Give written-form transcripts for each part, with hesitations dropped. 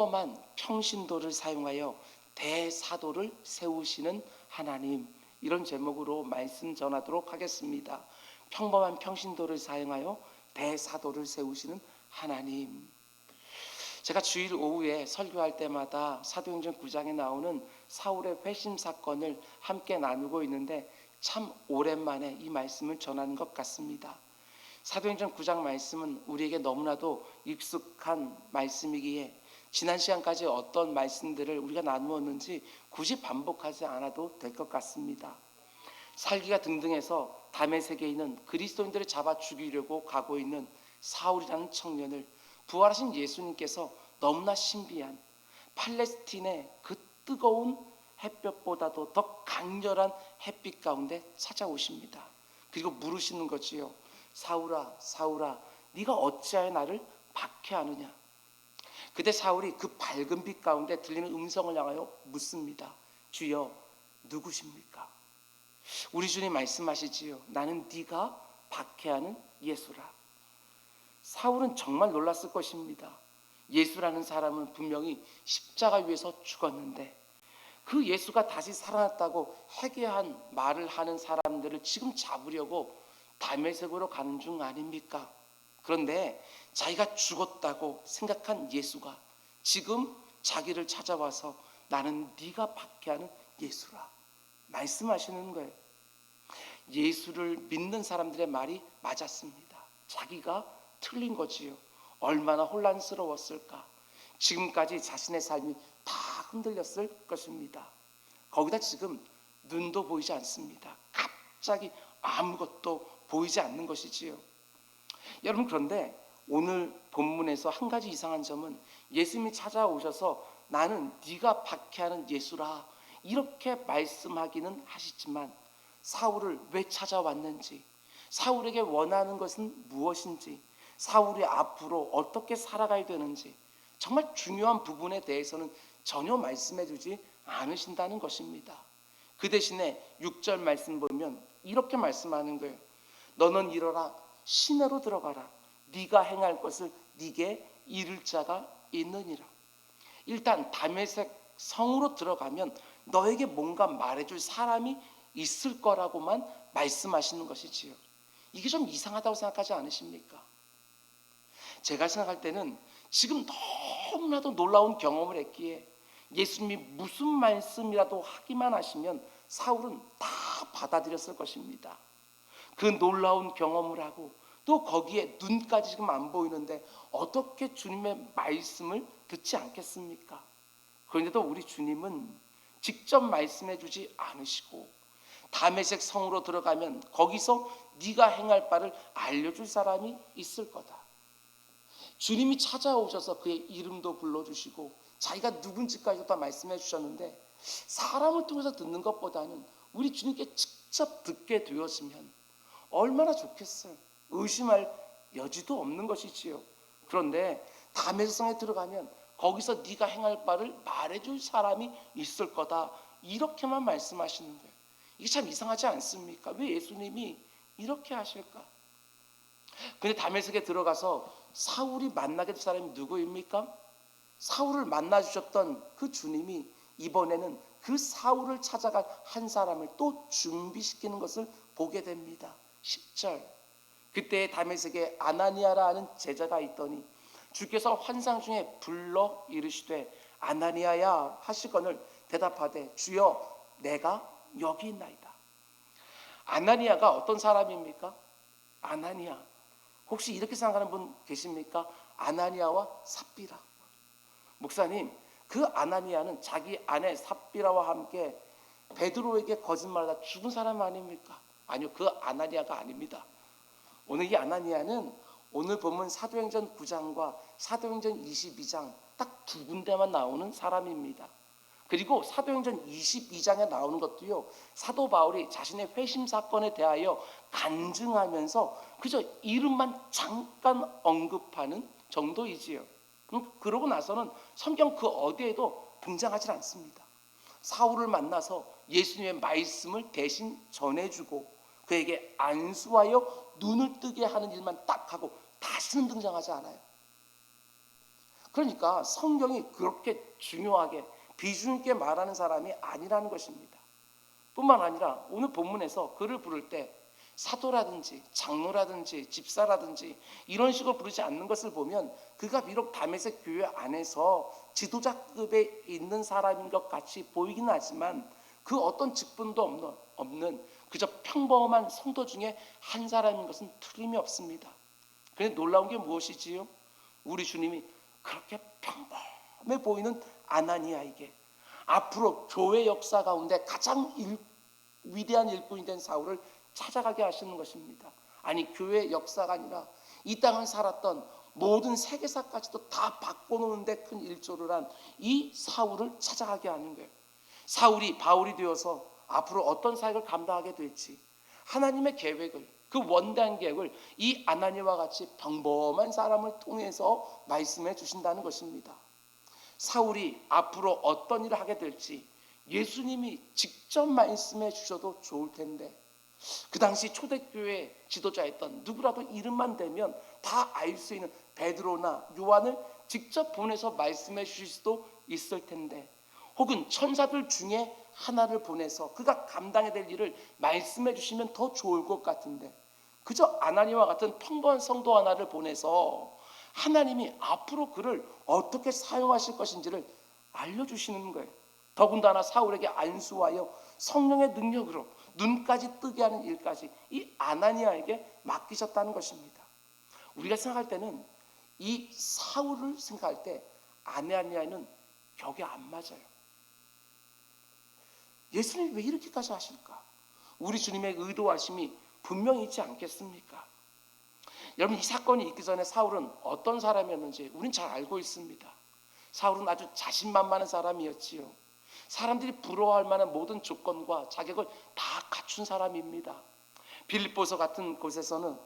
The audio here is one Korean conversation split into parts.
평범한 평신도를 사용하여 대사도를 세우시는 하나님, 이런 제목으로 말씀 전하도록 하겠습니다. 평범한 평신도를 사용하여 대사도를 세우시는 하나님. 제가 주일 오후에 설교할 때마다 사도행전 9장에 나오는 사울의 회심 사건을 함께 나누고 있는데 참 오랜만에 이 말씀을 전하는 것 같습니다. 사도행전 9장 말씀은 우리에게 너무나도 익숙한 말씀이기에 지난 시간까지 어떤 말씀들을 우리가 나누었는지 굳이 반복하지 않아도 될 것 같습니다. 살기가 등등해서 다메섹에 있는 그리스도인들을 잡아 죽이려고 가고 있는 사울이라는 청년을 부활하신 예수님께서 너무나 신비한 팔레스틴의 그 뜨거운 햇볕보다도 더 강렬한 햇빛 가운데 찾아오십니다. 그리고 물으시는 거지요. 사울아, 사울아, 네가 어찌하여 나를 박해하느냐? 그때 사울이 그 밝은 빛 가운데 들리는 음성을 향하여 묻습니다. 주여, 누구십니까? 우리 주님 말씀하시지요. 나는 네가 박해하는 예수라. 사울은 정말 놀랐을 것입니다. 예수라는 사람은 분명히 십자가 위에서 죽었는데 그 예수가 다시 살아났다고 해괴한 말을 하는 사람들을 지금 잡으려고 다메섹으로 가는 중 아닙니까? 그런데 자기가 죽었다고 생각한 예수가 지금 자기를 찾아와서 나는 네가 박해하는 예수라 말씀하시는 거예요. 예수를 믿는 사람들의 말이 맞았습니다. 자기가 틀린 거지요. 얼마나 혼란스러웠을까. 지금까지 자신의 삶이 다 흔들렸을 것입니다. 거기다 지금 눈도 보이지 않습니다. 갑자기 아무것도 보이지 않는 것이지요. 여러분, 그런데 오늘 본문에서 한 가지 이상한 점은 예수님이 찾아오셔서 나는 네가 박해하는 예수라 이렇게 말씀하기는 하시지만 사울을 왜 찾아왔는지, 사울에게 원하는 것은 무엇인지, 사울이 앞으로 어떻게 살아가야 되는지 정말 중요한 부분에 대해서는 전혀 말씀해 주지 않으신다는 것입니다. 그 대신에 6절 말씀 보면 이렇게 말씀하는 거예요. 너는 일어나 시내로 들어가라. 네가 행할 것을 네게 이를 자가 있느니라. 일단 다메섹 성으로 들어가면 너에게 뭔가 말해줄 사람이 있을 거라고만 말씀하시는 것이지요. 이게 좀 이상하다고 생각하지 않으십니까? 제가 생각할 때는 지금 너무나도 놀라운 경험을 했기에 예수님이 무슨 말씀이라도 하기만 하시면 사울은 다 받아들였을 것입니다. 그 놀라운 경험을 하고 또 거기에 눈까지 지금 안 보이는데 어떻게 주님의 말씀을 듣지 않겠습니까? 그런데도 우리 주님은 직접 말씀해 주지 않으시고 다메섹 성으로 들어가면 거기서 네가 행할 바를 알려줄 사람이 있을 거다. 주님이 찾아오셔서 그의 이름도 불러주시고 자기가 누군지까지도 다 말씀해 주셨는데 사람을 통해서 듣는 것보다는 우리 주님께 직접 듣게 되었으면 얼마나 좋겠어요. 의심할 여지도 없는 것이지요. 그런데 다메섹 성에 들어가면 거기서 네가 행할 바를 말해줄 사람이 있을 거다 이렇게만 말씀하시는 거예요. 이게 참 이상하지 않습니까? 왜 예수님이 이렇게 하실까? 근데 다메섹에 들어가서 사울이 만나게 될 사람이 누구입니까? 사울을 만나주셨던 그 주님이 이번에는 그 사울을 찾아간 한 사람을 또 준비시키는 것을 보게 됩니다. 10절. 그때 다메섹에 아나니아라 하는 제자가 있더니 주께서 환상 중에 불러 이르시되 아나니아야 하시거늘 대답하되 주여 내가 여기 있나이다. 아나니아가 어떤 사람입니까? 아나니아. 혹시 이렇게 생각하는 분 계십니까? 아나니아와 삽비라. 목사님, 그 아나니아는 자기 아내 삽비라와 함께 베드로에게 거짓말하다 죽은 사람 아닙니까? 아니요, 그 아나니아가 아닙니다. 오늘 이 아나니아는 오늘 보면 사도행전 9장과 사도행전 22장 딱 두 군데만 나오는 사람입니다. 그리고 사도행전 22장에 나오는 것도요, 사도 바울이 자신의 회심 사건에 대하여 간증하면서 그저 이름만 잠깐 언급하는 정도이지요. 그러고 나서는 성경 그 어디에도 등장하지 않습니다. 사울을 만나서 예수님의 말씀을 대신 전해주고 그에게 안수하여 눈을 뜨게 하는 일만 딱 하고 다시는 등장하지 않아요. 그러니까 성경이 그렇게 중요하게 비중 있게 말하는 사람이 아니라는 것입니다. 뿐만 아니라 오늘 본문에서 그를 부를 때 사도라든지 장로라든지 집사라든지 이런 식으로 부르지 않는 것을 보면 그가 비록 다메섹 교회 안에서 지도자급에 있는 사람인 것 같이 보이긴 하지만 그 어떤 직분도 없는 그저 평범한 성도 중에 한 사람인 것은 틀림이 없습니다. 그런데 놀라운 게 무엇이지요? 우리 주님이 그렇게 평범해 보이는 아나니아에게 앞으로 교회 역사 가운데 가장 위대한 일꾼이 된 사울을 찾아가게 하시는 것입니다. 아니, 교회 역사가 아니라 이 땅을 살았던 모든 세계사까지도 다 바꿔놓는데 큰 일조를 한 이 사울을 찾아가게 하는 거예요. 사울이 바울이 되어서 앞으로 어떤 사역을 감당하게 될지 하나님의 계획을, 그 원대한 계획을 이 아나니와 같이 평범한 사람을 통해서 말씀해 주신다는 것입니다. 사울이 앞으로 어떤 일을 하게 될지 예수님이 직접 말씀해 주셔도 좋을 텐데, 그 당시 초대교회 지도자였던 누구라도 이름만 대면 다 알 수 있는 베드로나 요한을 직접 보내서 말씀해 주실 수도 있을 텐데, 혹은 천사들 중에 하나를 보내서 그가 감당해야 될 일을 말씀해 주시면 더 좋을 것 같은데, 그저 아나니와 같은 평범한 성도 하나를 보내서 하나님이 앞으로 그를 어떻게 사용하실 것인지를 알려주시는 거예요. 더군다나 사울에게 안수하여 성령의 능력으로 눈까지 뜨게 하는 일까지 이 아나니아에게 맡기셨다는 것입니다. 우리가 생각할 때는 이 사울을 생각할 때 아나니아는 격에 안 맞아요. 예수님이 왜 이렇게까지 하실까? 우리 주님의 의도하심이 분명히 있지 않겠습니까? 여러분, 이 사건이 있기 전에 사울은 어떤 사람이었는지 우리는 잘 알고 있습니다. 사울은 아주 자신만만한 사람이었지요. 사람들이 부러워할 만한 모든 조건과 자격을 다 갖춘 사람입니다. 빌립보서 같은 곳에서는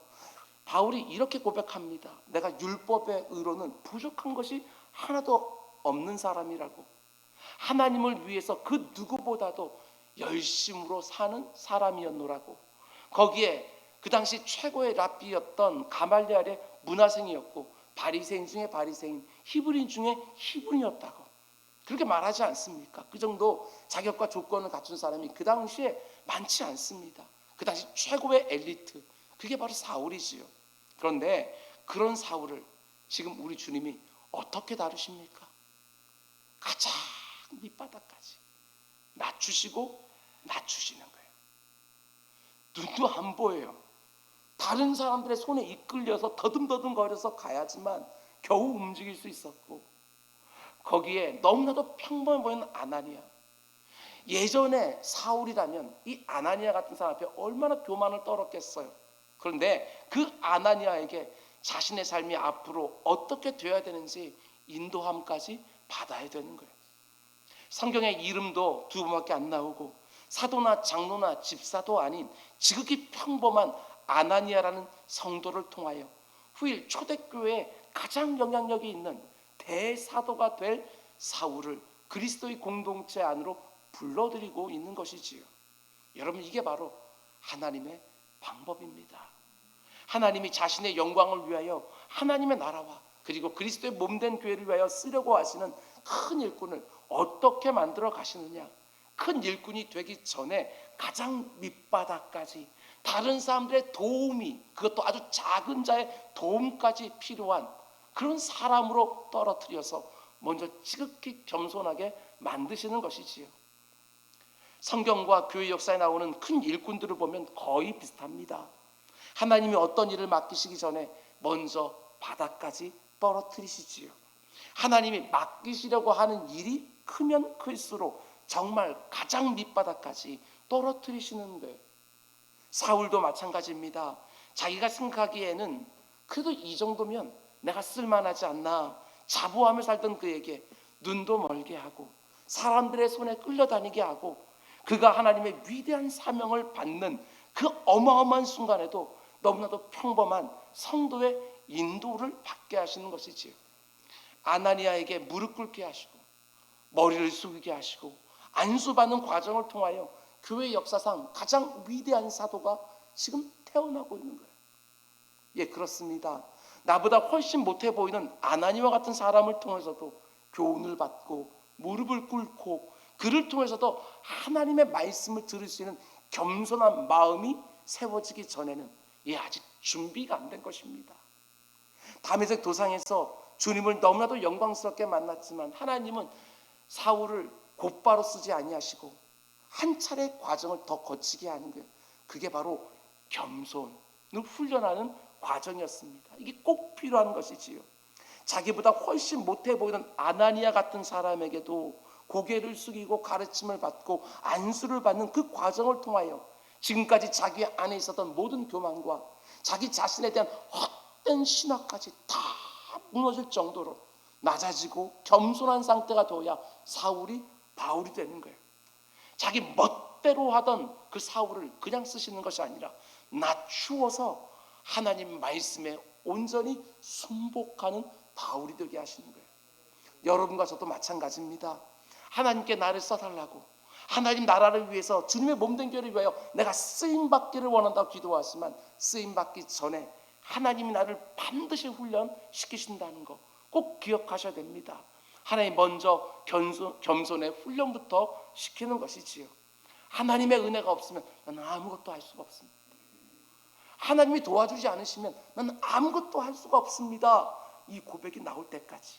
바울이 이렇게 고백합니다. 내가 율법의 의로는 부족한 것이 하나도 없는 사람이라고. 하나님을 위해서 그 누구보다도 열심으로 사는 사람이었노라고. 거기에 그 당시 최고의 랍비였던 가말리엘의 문화생이었고 바리새인 중에 바리새인, 히브리인 중에 히브리인이었다고 그렇게 말하지 않습니까? 그 정도 자격과 조건을 갖춘 사람이 그 당시에 많지 않습니다. 그 당시 최고의 엘리트, 그게 바로 사울이지요. 그런데 그런 사울을 지금 우리 주님이 어떻게 다루십니까? 가장 밑바닥까지 낮추시고 낮추시는 거예요. 눈도 안 보여요. 다른 사람들의 손에 이끌려서 더듬더듬 거려서 가야지만 겨우 움직일 수 있었고, 거기에 너무나도 평범해 보이는 아나니아. 예전에 사울이라면 이 아나니아 같은 사람 앞에 얼마나 교만을 떨었겠어요. 그런데 그 아나니아에게 자신의 삶이 앞으로 어떻게 되어야 되는지 인도함까지 받아야 되는 거예요. 성경에 이름도 두 번밖에 안 나오고 사도나 장로나 집사도 아닌 지극히 평범한 아나니아라는 성도를 통하여 후일 초대교회에 가장 영향력이 있는 대사도가 될 사울을 그리스도의 공동체 안으로 불러들이고 있는 것이지요. 여러분, 이게 바로 하나님의 방법입니다. 하나님이 자신의 영광을 위하여 하나님의 나라와 그리고 그리스도의 몸된 교회를 위하여 쓰려고 하시는 큰 일꾼을 어떻게 만들어 가시느냐. 큰 일꾼이 되기 전에 가장 밑바닥까지 다른 사람들의 도움이, 그것도 아주 작은 자의 도움까지 필요한 그런 사람으로 떨어뜨려서 먼저 지극히 겸손하게 만드시는 것이지요. 성경과 교회 역사에 나오는 큰 일꾼들을 보면 거의 비슷합니다. 하나님이 어떤 일을 맡기시기 전에 먼저 바닥까지 떨어뜨리시지요. 하나님이 맡기시려고 하는 일이 크면 클수록 정말 가장 밑바닥까지 떨어뜨리시는 거예요. 사울도 마찬가지입니다. 자기가 생각하기에는 그래도 이 정도면 내가 쓸만하지 않나 자부하며 살던 그에게 눈도 멀게 하고 사람들의 손에 끌려다니게 하고 그가 하나님의 위대한 사명을 받는 그 어마어마한 순간에도 너무나도 평범한 성도의 인도를 받게 하시는 것이지요. 아나니아에게 무릎 꿇게 하시고 머리를 숙이게 하시고 안수받는 과정을 통하여 교회 역사상 가장 위대한 사도가 지금 태어나고 있는 거예요. 예, 그렇습니다. 나보다 훨씬 못해 보이는 아나니와 같은 사람을 통해서도 교훈을 받고 무릎을 꿇고 그를 통해서도 하나님의 말씀을 들을 수 있는 겸손한 마음이 세워지기 전에는 아직 준비가 안 된 것입니다. 다메섹 도상에서 주님을 너무나도 영광스럽게 만났지만 하나님은 사울을 곧바로 쓰지 아니하시고 한 차례 과정을 더 거치게 하는 거예요. 그게 바로 겸손을 훈련하는 과정이었습니다. 이게 꼭 필요한 것이지요. 자기보다 훨씬 못해 보이는 아나니아 같은 사람에게도 고개를 숙이고 가르침을 받고 안수를 받는 그 과정을 통하여 지금까지 자기 안에 있었던 모든 교만과 자기 자신에 대한 헛된 신화까지 다 무너질 정도로 낮아지고 겸손한 상태가 되어야 사울이 바울이 되는 거예요. 자기 멋대로 하던 그 사울을 그냥 쓰시는 것이 아니라 낮추어서 하나님 말씀에 온전히 순복하는 바울이 되게 하시는 거예요. 여러분과 저도 마찬가지입니다. 하나님께 나를 써달라고, 하나님 나라를 위해서 주님의 몸된 교회를 위하여 내가 쓰임받기를 원한다고 기도하지만 쓰임받기 전에 하나님이 나를 반드시 훈련시키신다는 거 꼭 기억하셔야 됩니다. 하나님 먼저 겸손의 훈련부터 시키는 것이지요. 하나님의 은혜가 없으면 나는 아무것도 할 수가 없습니다. 하나님이 도와주지 않으시면 나는 아무것도 할 수가 없습니다. 이 고백이 나올 때까지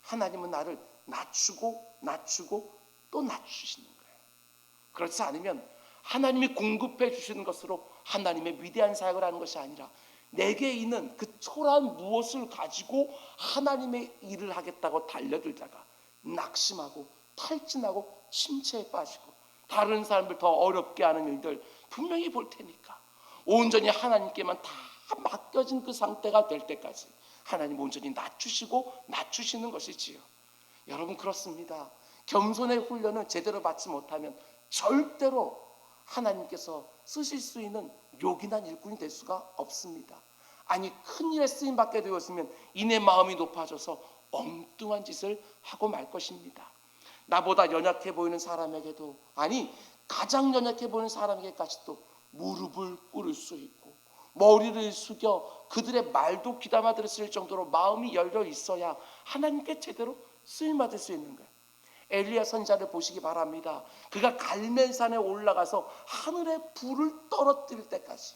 하나님은 나를 낮추고 또 낮추시는 거예요. 그렇지 않으면 하나님이 공급해 주시는 것으로 하나님의 위대한 사역을 하는 것이 아니라 내게 있는 그 초라한 무엇을 가지고 하나님의 일을 하겠다고 달려들다가 낙심하고 탈진하고 침체에 빠지고 다른 사람들 더 어렵게 하는 일들 분명히 볼 테니까 온전히 하나님께만 다 맡겨진 그 상태가 될 때까지 하나님 온전히 낮추시는 것이지요. 여러분 그렇습니다. 겸손의 훈련을 제대로 받지 못하면 절대로 하나님께서 쓰실 수 있는 요긴한 일꾼이 될 수가 없습니다. 아니 큰 일에 쓰임받게 되었으면 이내 마음이 높아져서 엉뚱한 짓을 하고 말 것입니다. 나보다 연약해 보이는 사람에게도 아니 가장 연약해 보이는 사람에게까지도 무릎을 꿇을 수 있고 머리를 숙여 그들의 말도 귀담아 들었을 정도로 마음이 열려 있어야 하나님께 제대로 쓰임받을 수 있는 거예요. 엘리야 선지자를 보시기 바랍니다. 그가 갈멜산에 올라가서 하늘에 불을 떨어뜨릴 때까지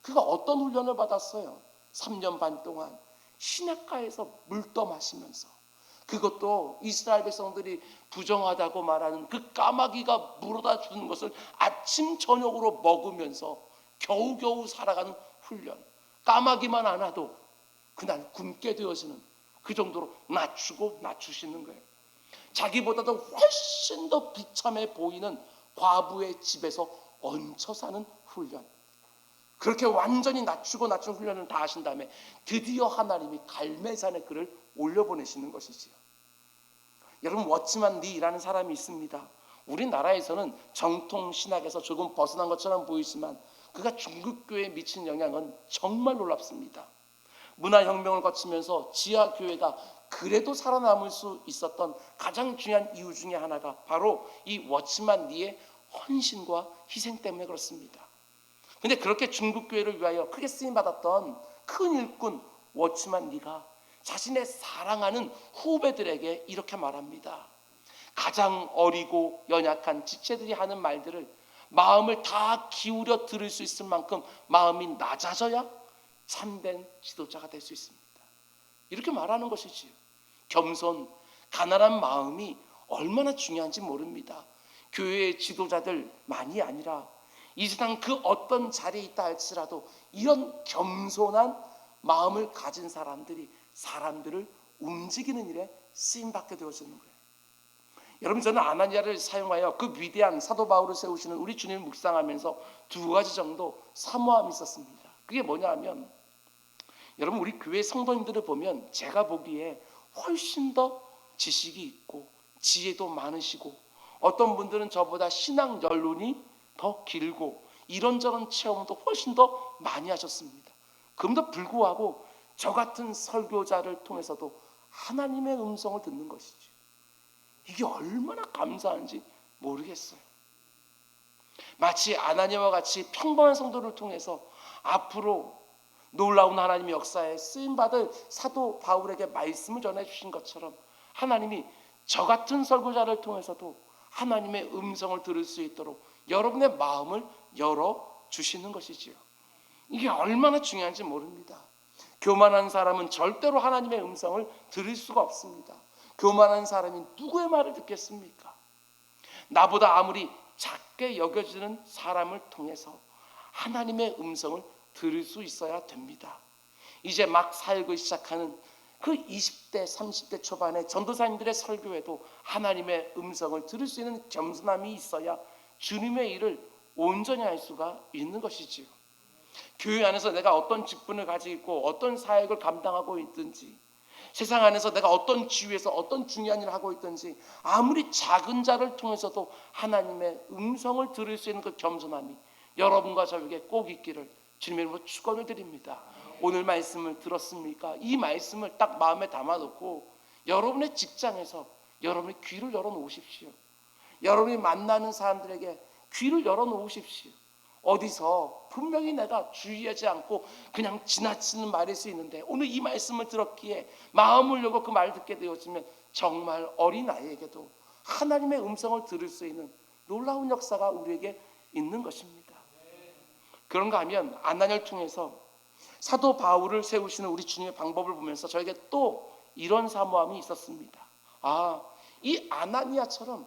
그가 어떤 훈련을 받았어요? 3년 반 동안 시냇가에서 물떠 마시면서 그것도 이스라엘 백성들이 부정하다고 말하는 그 까마귀가 물어다 주는 것을 아침 저녁으로 먹으면서 겨우겨우 살아가는 훈련. 까마귀만 안 와도 그날 굶게 되어지는 그 정도로 낮추시는 거예요. 자기보다도 훨씬 더 비참해 보이는 과부의 집에서 얹혀 사는 훈련. 그렇게 완전히 낮춘 훈련을 다 하신 다음에 드디어 하나님이 갈멜산에 그를 올려보내시는 것이지요. 여러분 워치만 리라는 사람이 있습니다. 우리나라에서는 정통 신학에서 조금 벗어난 것처럼 보이지만 그가 중국교회에 미친 영향은 정말 놀랍습니다. 문화혁명을 거치면서 지하교회가 그래도 살아남을 수 있었던 가장 중요한 이유 중에 하나가 바로 이 워치만 리의 헌신과 희생 때문에 그렇습니다. 근데 그렇게 중국교회를 위하여 크게 쓰임받았던 큰 일꾼 워치만 리가 자신의 사랑하는 후배들에게 이렇게 말합니다. 가장 어리고 연약한 지체들이 하는 말들을 마음을 다 기울여 들을 수 있을 만큼 마음이 낮아져야 참된 지도자가 될 수 있습니다. 이렇게 말하는 것이지요. 겸손, 가난한 마음이 얼마나 중요한지 모릅니다. 교회의 지도자들만이 아니라 이 세상 그 어떤 자리에 있다 할지라도 이런 겸손한 마음을 가진 사람들이 사람들을 움직이는 일에 쓰임받게 되어지는 거예요. 여러분 저는 아나니아를 사용하여 그 위대한 사도 바울을 세우시는 우리 주님을 묵상하면서 두 가지 정도 사모함이 있었습니다. 그게 뭐냐 하면 여러분 우리 교회 성도님들을 보면 제가 보기에 훨씬 더 지식이 있고 지혜도 많으시고 어떤 분들은 저보다 신앙 연륜이 더 길고 이런저런 체험도 훨씬 더 많이 하셨습니다. 그럼에도 불구하고 저 같은 설교자를 통해서도 하나님의 음성을 듣는 것이죠. 이게 얼마나 감사한지 모르겠어요. 마치 아나니아와 같이 평범한 성도를 통해서 앞으로 놀라운 하나님의 역사에 쓰임받을 사도 바울에게 말씀을 전해주신 것처럼 하나님이 저 같은 설교자를 통해서도 하나님의 음성을 들을 수 있도록 여러분의 마음을 열어주시는 것이지요. 이게 얼마나 중요한지 모릅니다. 교만한 사람은 절대로 하나님의 음성을 들을 수가 없습니다. 교만한 사람이 누구의 말을 듣겠습니까? 나보다 아무리 작게 여겨지는 사람을 통해서 하나님의 음성을 들을 수 있어야 됩니다. 이제 막 사역을 시작하는 그 20대 30대 초반의 전도사님들의 설교에도 하나님의 음성을 들을 수 있는 겸손함이 있어야 주님의 일을 온전히 할 수가 있는 것이지요. 교회 안에서 내가 어떤 직분을 가지고 있고 어떤 사역을 감당하고 있든지, 세상 안에서 내가 어떤 지위에서 어떤 중요한 일을 하고 있든지, 아무리 작은 자를 통해서도 하나님의 음성을 들을 수 있는 그 겸손함이 여러분과 저에게 꼭 있기를 주님의 이름으로 축원을 드립니다. 오늘 말씀을 들었습니까? 이 말씀을 딱 마음에 담아놓고 여러분의 직장에서 여러분의 귀를 열어놓으십시오. 여러분이 만나는 사람들에게 귀를 열어놓으십시오. 어디서 분명히 내가 주의하지 않고 그냥 지나치는 말일 수 있는데 오늘 이 말씀을 들었기에 마음을 열고 그 말을 듣게 되어지면 정말 어린아이에게도 하나님의 음성을 들을 수 있는 놀라운 역사가 우리에게 있는 것입니다. 그런가 하면 아나니아를 통해서 사도 바울을 세우시는 우리 주님의 방법을 보면서 저에게 또 이런 사모함이 있었습니다. 이 아나니아처럼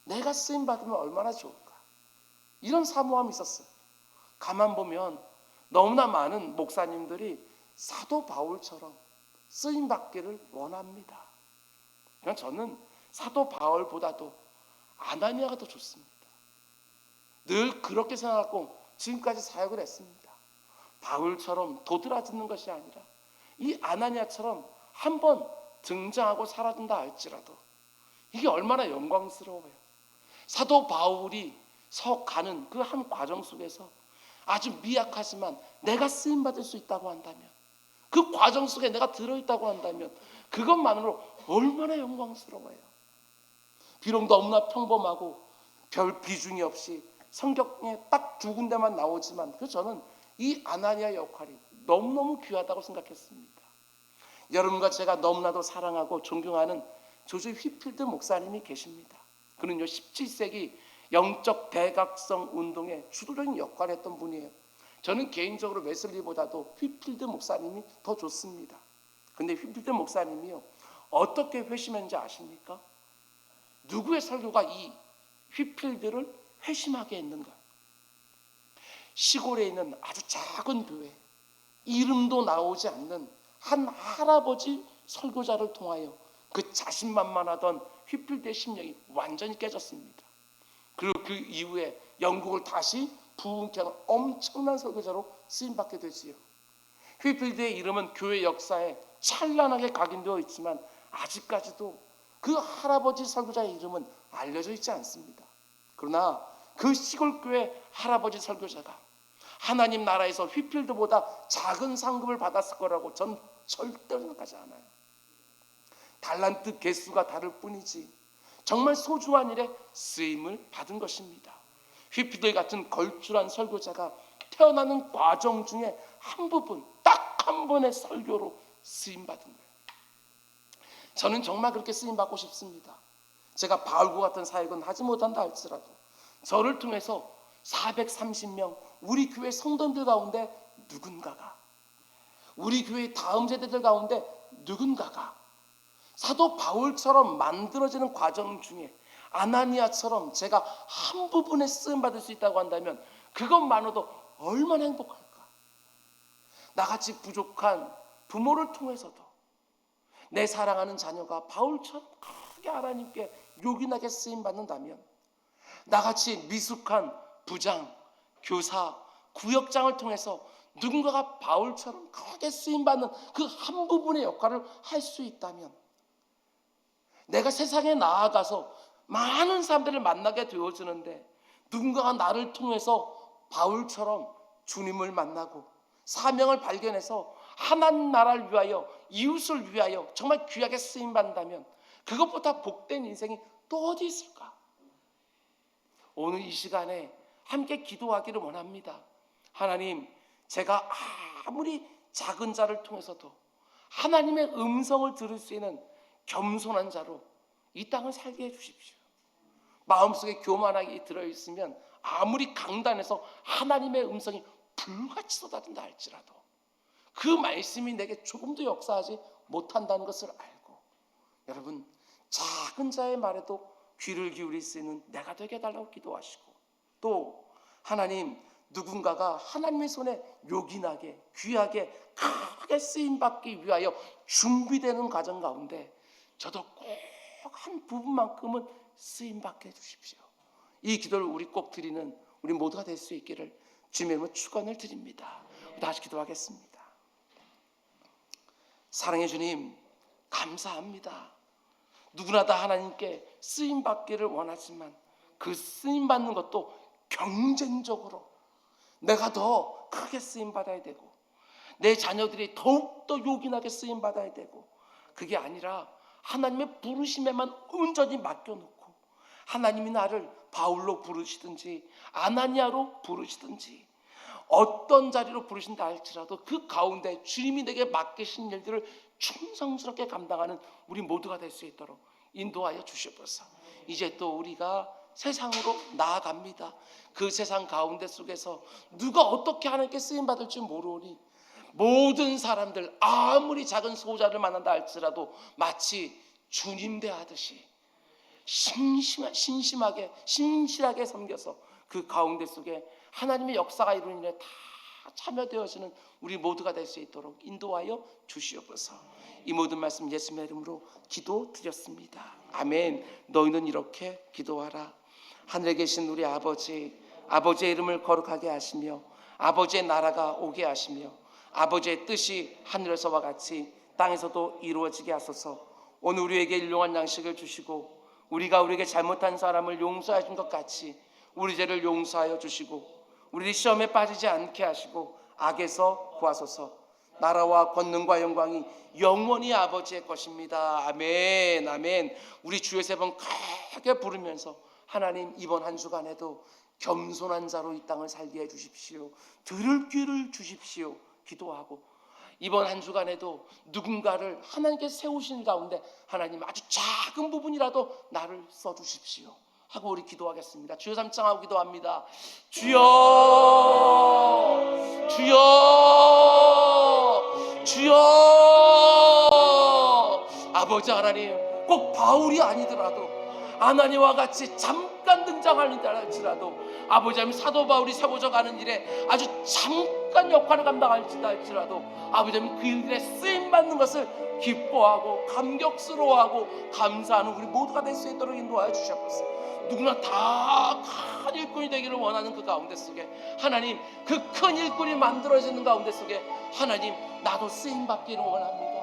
내가 쓰임받으면 얼마나 좋을까, 이런 사모함이 있었어요. 가만 보면 너무나 많은 목사님들이 사도 바울처럼 쓰임받기를 원합니다. 그냥 저는 사도 바울보다도 아나니아가 더 좋습니다. 늘 그렇게 생각하고 지금까지 사역을 했습니다. 바울처럼 도드라지는 것이 아니라 이 아나니아처럼 한번 등장하고 사라진다 할지라도 이게 얼마나 영광스러워요. 사도 바울이 가는 그 한 과정 속에서 아주 미약하지만 내가 쓰임받을 수 있다고 한다면, 그 과정 속에 내가 들어있다고 한다면 그것만으로 얼마나 영광스러워요. 비록 너무나 평범하고 별 비중이 없이 성경에 딱 2군데만 나오지만 저는 이 아나니아 역할이 너무너무 귀하다고 생각했습니다. 여러분과 제가 너무나도 사랑하고 존경하는 조지 휘필드 목사님이 계십니다. 그는요 17세기 영적 대각성 운동의 주도적인 역할을 했던 분이에요. 저는 개인적으로 웨슬리보다도 휘필드 목사님이 더 좋습니다. 근데 휘필드 목사님이요 어떻게 회심했는지 아십니까? 누구의 설교가 이 휘필드를 회심하게 했는가? 시골에 있는 아주 작은 교회, 이름도 나오지 않는 한 할아버지 설교자를 통하여 그 자신만만하던 휘필드의 심령이 완전히 깨졌습니다. 그리고 그 이후에 영국을 다시 부흥케 하는 엄청난 설교자로 쓰임받게 되지요. 휘필드의 이름은 교회 역사에 찬란하게 각인되어 있지만 아직까지도 그 할아버지 설교자의 이름은 알려져 있지 않습니다. 그러나 그 시골교회 할아버지 설교자가 하나님 나라에서 휘필드보다 작은 상급을 받았을 거라고 전 절대로 생각하지 않아요. 달란트 개수가 다를 뿐이지 정말 소중한 일에 쓰임을 받은 것입니다. 휘필드 같은 걸출한 설교자가 태어나는 과정 중에 한 부분, 딱 한 번의 설교로 쓰임받은 거예요. 저는 정말 그렇게 쓰임받고 싶습니다. 제가 바울과 같은 사역은 하지 못한다 할지라도 저를 통해서 430명 우리 교회 성도들 가운데 누군가가, 우리 교회 다음 세대들 가운데 누군가가 사도 바울처럼 만들어지는 과정 중에 아나니아처럼 제가 한 부분에 쓰임받을 수 있다고 한다면 그것만으로도 얼마나 행복할까. 나같이 부족한 부모를 통해서도 내 사랑하는 자녀가 바울처럼 크게 하나님께 요긴하게 쓰임받는다면, 나같이 미숙한 부장, 교사, 구역장을 통해서 누군가가 바울처럼 크게 쓰임받는 그 한 부분의 역할을 할 수 있다면, 내가 세상에 나아가서 많은 사람들을 만나게 되어지는데 누군가가 나를 통해서 바울처럼 주님을 만나고 사명을 발견해서 하나님 나라를 위하여, 이웃을 위하여 정말 귀하게 쓰임받는다면 그것보다 복된 인생이 또 어디 있을까? 오늘 이 시간에 함께 기도하기를 원합니다. 하나님, 제가 아무리 작은 자를 통해서도 하나님의 음성을 들을 수 있는 겸손한 자로 이 땅을 살게 해주십시오. 마음속에 교만하게 들어있으면 아무리 강단해서 하나님의 음성이 불같이 쏟아진다 할지라도 그 말씀이 내게 조금도 역사하지 못한다는 것을 알고, 여러분, 작은 자의 말에도 귀를 기울일 수 있는 내가 되게 해달라고 기도하시고, 또 하나님, 누군가가 하나님의 손에 요긴하게 귀하게 크게 쓰임받기 위하여 준비되는 과정 가운데 저도 꼭 한 부분만큼은 쓰임받게 해주십시오. 이 기도를 우리 꼭 드리는 우리 모두가 될 수 있기를 주님의 이름으로 축원을 드립니다. 다시 기도하겠습니다. 사랑의 주님, 감사합니다. 누구나 다 하나님께 쓰임받기를 원하지만 그 쓰임받는 것도 경쟁적으로 내가 더 크게 쓰임받아야 되고 내 자녀들이 더욱더 요긴하게 쓰임받아야 되고, 그게 아니라 하나님의 부르심에만 온전히 맡겨놓고 하나님이 나를 바울로 부르시든지 아나니아로 부르시든지 어떤 자리로 부르신다 할지라도 그 가운데 주님이 내게 맡기신 일들을 충성스럽게 감당하는 우리 모두가 될 수 있도록 인도하여 주시옵소서. 이제 또 우리가 세상으로 나아갑니다. 그 세상 가운데 속에서 누가 어떻게 하나님께 쓰임받을지 모르오니 모든 사람들 아무리 작은 소자를 만난다 할지라도 마치 주님 대하듯이 신실하게 섬겨서 그 가운데 속에 하나님의 역사가 이루는 일에 다 참여되어지는 우리 모두가 될 수 있도록 인도하여 주시옵소서. 이 모든 말씀 예수님의 이름으로 기도드렸습니다. 아멘. 너희는 이렇게 기도하라. 하늘에 계신 우리 아버지, 아버지의 이름을 거룩하게 하시며 아버지의 나라가 오게 하시며 아버지의 뜻이 하늘에서와 같이 땅에서도 이루어지게 하소서. 오늘 우리에게 일용할 양식을 주시고 우리가 우리에게 잘못한 사람을 용서해 준 것 같이 우리 죄를 용서하여 주시고 우리 시험에 빠지지 않게 하시고 악에서 구하소서. 나라와 권능과 영광이 영원히 아버지의 것입니다. 아멘. 아멘. 우리 주의 세 번 크게 부르면서 하나님, 이번 한 주간에도 겸손한 자로 이 땅을 살게 해주십시오. 들을 귀를 주십시오. 기도하고 이번 한 주간에도 누군가를 하나님께 세우신 가운데 하나님 아주 작은 부분이라도 나를 써주십시오 하고 우리 기도하겠습니다. 주여 삼창하고 기도합니다. 주여, 주여, 주여. 아버지 하나님, 꼭 바울이 아니더라도 아나니와 같이 잠깐 등장하는다 할지라도 아버지 하나님, 사도 바울이 세워져 가는 일에 아주 잠깐 역할을 감당할지다 할지라도 아버지 하나님, 그 일에 쓰임받는 것을 기뻐하고 감격스러워하고 감사하는 우리 모두가 될 수 있도록 인도하여 주시옵소서. 누구나 다 큰 일꾼이 되기를 원하는 그 가운데 속에 하나님, 그 큰 일꾼이 만들어지는 가운데 속에 하나님, 나도 쓰임받기를 원합니다.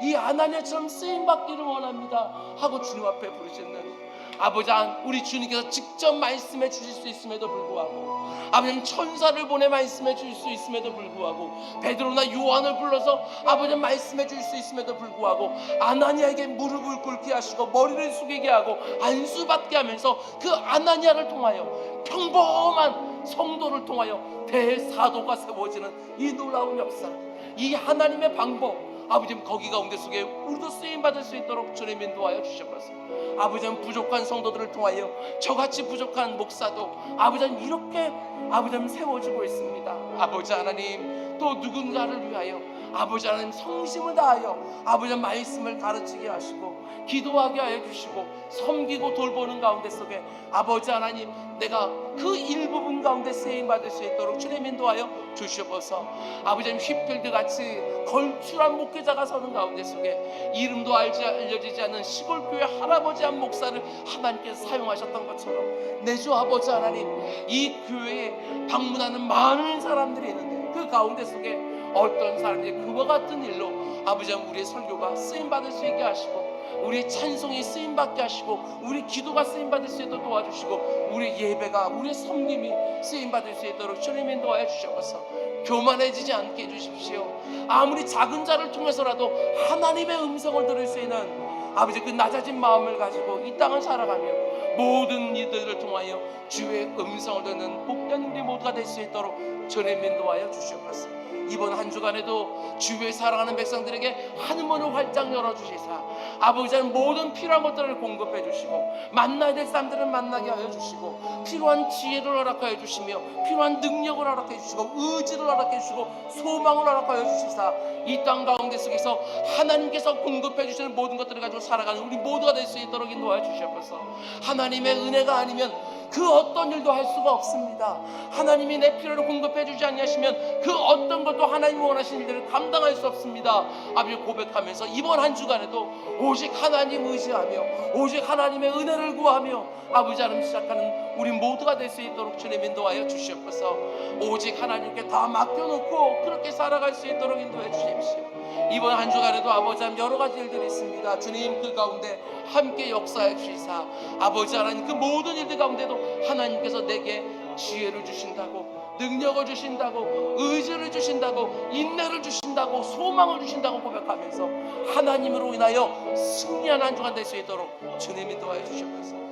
이 아나니아처럼 쓰임받기를 원합니다 하고 주님 앞에 부르짖는 아버지, 우리 주님께서 직접 말씀해 주실 수 있음에도 불구하고 아버지 천사를 보내 말씀해 주실 수 있음에도 불구하고 베드로나 요한을 불러서 아버지 말씀해 주실 수 있음에도 불구하고 아나니아에게 무릎을 꿇게 하시고 머리를 숙이게 하고 안수받게 하면서 그 아나니아를 통하여 평범한 성도를 통하여 대사도가 세워지는 이 놀라운 역사, 이 하나님의 방법, 아버지 거기 가운데 속에 우리도 쓰임받을 수 있도록 주님 인도하여 주시옵소서. 아버지 부족한 성도들을 통하여 저같이 부족한 목사도 아버지 이렇게 아버지 세워지고 있습니다. 아버지 하나님, 또 누군가를 위하여 아버지 하나님 성심을 다하여 아버지 말씀을 가르치게 하시고 기도하게 하여 주시고 섬기고 돌보는 가운데 속에 아버지 하나님, 내가 그 일부분 가운데 쓰임받을 수 있도록 주님 인도하여 주시옵소서. 아버지 하나님, 휘필드 같이 걸출한 목회자가 서는 가운데 속에 이름도 알려지지 않는 시골교회 할아버지 한 목사를 하나님께서 사용하셨던 것처럼 내 주 아버지 하나님, 이 교회에 방문하는 많은 사람들이 있는데 그 가운데 속에 어떤 사람들이 그와 같은 일로 아버지 하나님, 우리의 설교가 쓰임받을 수 있게 하시고 우리의 찬송이 쓰임받게 하시고 우리 기도가 쓰임받을 수 있도록 도와주시고 우리 예배가, 우리의 섬김이 쓰임받을 수 있도록 주님 인도하여 주셔서 교만해지지 않게 해주십시오. 아무리 작은 자를 통해서라도 하나님의 음성을 들을 수 있는 아버지 그 낮아진 마음을 가지고 이 땅을 살아가며 모든 이들을 통하여 주의 음성을 듣는 복된 우리 모두가 될 수 있도록 주님 인도하여 주시옵소서. 이번 한 주간에도 주의 사랑하는 백성들에게 하늘문을 활짝 열어주시사 아버지는 모든 필요한 것들을 공급해 주시고 만나야 될 사람들을 만나게 하여 주시고 필요한 지혜를 허락하여 주시며 필요한 능력을 허락해 주시고 의지를 허락해 주시고 소망을 허락하여 주시사 이 땅 가운데 속에서 하나님께서 공급해 주시는 모든 것들을 가지고 살아가는 우리 모두가 될 수 있도록 인도하여 주시옵소서. 하나님의 은혜가 아니면 그 어떤 일도 할 수가 없습니다. 하나님이 내 필요를 공급해 주지 아니하시면 그 어떤 것도 하나님이 원하시는 일들을 감당할 수 없습니다. 아버지 고백하면서 이번 한 주간에도 오직 하나님 의지하며 오직 하나님의 은혜를 구하며 아버지 하나님 시작하는 우리 모두가 될 수 있도록 주님 인도하여 주시옵소서. 오직 하나님께 다 맡겨놓고 그렇게 살아갈 수 있도록 인도해 주십시오. 이번 한 주간에도 아버지 하나님 여러 가지 일들이 있습니다. 주님 그 가운데 함께 역사해 주시사 아버지 하나님 그 모든 일들 가운데도 하나님께서 내게 지혜를 주신다고 능력을 주신다고 의지를 주신다고 인내를 주신다고 소망을 주신다고 고백하면서 하나님으로 인하여 승리하는 한 주간 될 수 있도록 주님 인도하여 주시옵소서.